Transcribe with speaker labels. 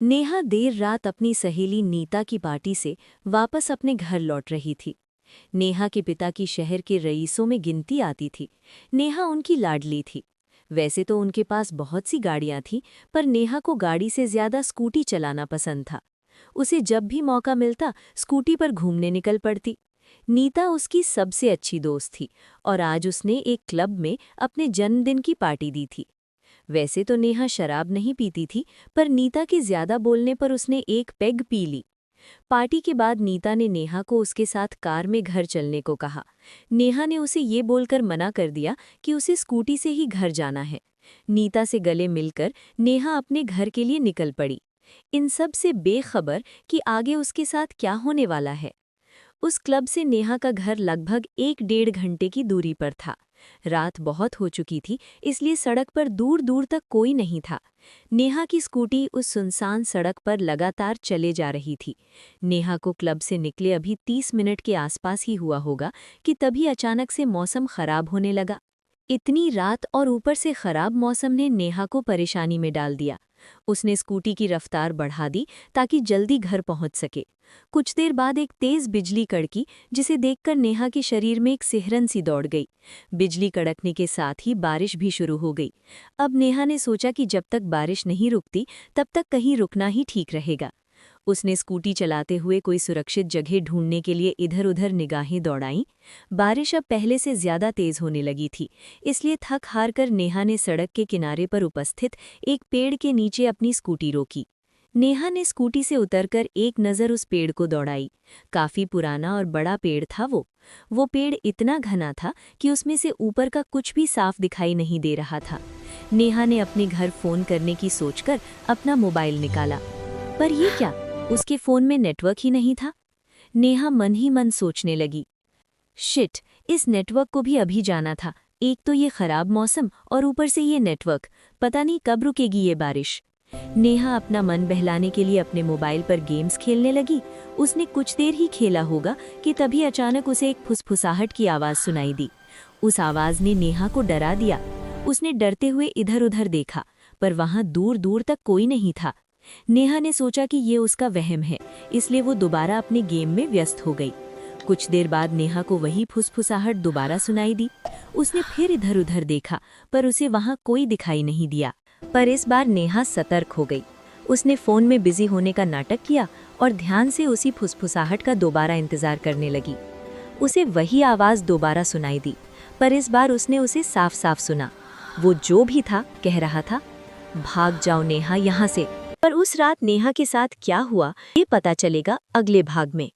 Speaker 1: नेहा देर रात अपनी सहेली नीता की पार्टी से वापस अपने घर लौट रही थी। नेहा के पिता की शहर के रईसों में गिनती आती थी। नेहा उनकी लाडली थी। वैसे तो उनके पास बहुत सी गाड़ियां थीं, पर नेहा को गाड़ी से ज्यादा स्कूटी चलाना पसंद था। उसे जब भी मौका मिलता स्कूटी पर घूमने निकल पड़ती। नीता उसकी सबसे अच्छी दोस्त थी और आज उसने एक क्लब में अपने जन्मदिन की पार्टी दी थी। वैसे तो नेहा शराब नहीं पीती थी, पर नीता के ज्यादा बोलने पर उसने एक पेग पी ली। पार्टी के बाद नीता ने नेहा को उसके साथ कार में घर चलने को कहा। नेहा ने उसे ये बोलकर मना कर दिया कि उसे स्कूटी से ही घर जाना है। नीता से गले मिलकर नेहा अपने घर के लिए निकल पड़ी, इन सब से बेखबर कि आगे उसके साथ क्या होने वाला है। उस क्लब से नेहा का घर लगभग 1-1.5 घंटे की दूरी पर था। रात बहुत हो चुकी थी, इसलिए सड़क पर दूर दूर तक कोई नहीं था। नेहा की स्कूटी उस सुनसान सड़क पर लगातार चले जा रही थी। नेहा को क्लब से निकले अभी 30 मिनट के आसपास ही हुआ होगा कि तभी अचानक से मौसम खराब होने लगा। इतनी रात और ऊपर से खराब मौसम ने नेहा को परेशानी में डाल दिया। उसने स्कूटी की रफ्तार बढ़ा दी ताकि जल्दी घर पहुंच सके। कुछ देर बाद एक तेज बिजली कड़की, जिसे देखकर नेहा के शरीर में एक सिहरन सी दौड़ गई। बिजली कड़कने के साथ ही बारिश भी शुरू हो गई। अब नेहा ने सोचा कि जब तक बारिश नहीं रुकती तब तक कहीं रुकना ही ठीक रहेगा। उसने स्कूटी चलाते हुए कोई सुरक्षित जगह ढूंढने के लिए इधर-उधर निगाहें दौड़ाईं। बारिश अब पहले से ज्यादा तेज होने लगी थी, इसलिए थक हार कर नेहा ने सड़क के किनारे पर उपस्थित एक पेड़ के नीचे अपनी स्कूटी रोकी। नेहा ने स्कूटी से उतरकर एक नज़र उस पेड़ को दौड़ाई। काफी पुराना और बड़ा पेड़ था वो पेड़ इतना घना था कि उसमें से ऊपर का कुछ भी साफ दिखाई नहीं दे रहा था। नेहा ने अपने घर फोन करने की सोचकर अपना मोबाइल निकाला, पर ये क्या, उसके फोन में नेटवर्क ही नहीं था। नेहा मन ही मन सोचने लगी, शिट, इस नेटवर्क को भी अभी जाना था। एक तो ये खराब मौसम और ऊपर से ये नेटवर्क, पता नहीं कब रुकेगी ये बारिश। नेहा अपना मन बहलाने के लिए अपने मोबाइल पर गेम्स खेलने लगी। उसने कुछ देर ही खेला होगा कि तभी अचानक उसे एक फुसफुसाहट की आवाज़ सुनाई दी। उस आवाज़ ने नेहा को डरा दिया। उसने डरते हुए इधर-उधर देखा, पर वहाँ दूर दूर तक कोई नहीं था। नेहा ने सोचा कि ये उसका वहम है, इसलिए वो दोबारा अपने गेम में व्यस्त हो गई। कुछ देर बाद नेहा को वही फुसफुसाहट दोबारा सुनाई दी। उसने फिर इधर-उधर देखा, पर उसे वहाँ कोई दिखाई नहीं दिया। पर इस बार नेहा सतर्क हो गई। उसने फ़ोन में बिजी होने का नाटक किया और ध्यान से उसी फुसफुसाहट का दोबारा इंतज़ार करने लगी। उसे वही आवाज़ दोबारा सुनाई दी, पर इस बार उसने उसे साफ साफ सुना। वो जो भी था कह रहा था, भाग जाओ नेहा यहाँ से। पर उस रात नेहा के साथ क्या हुआ ये पता चलेगा अगले भाग में।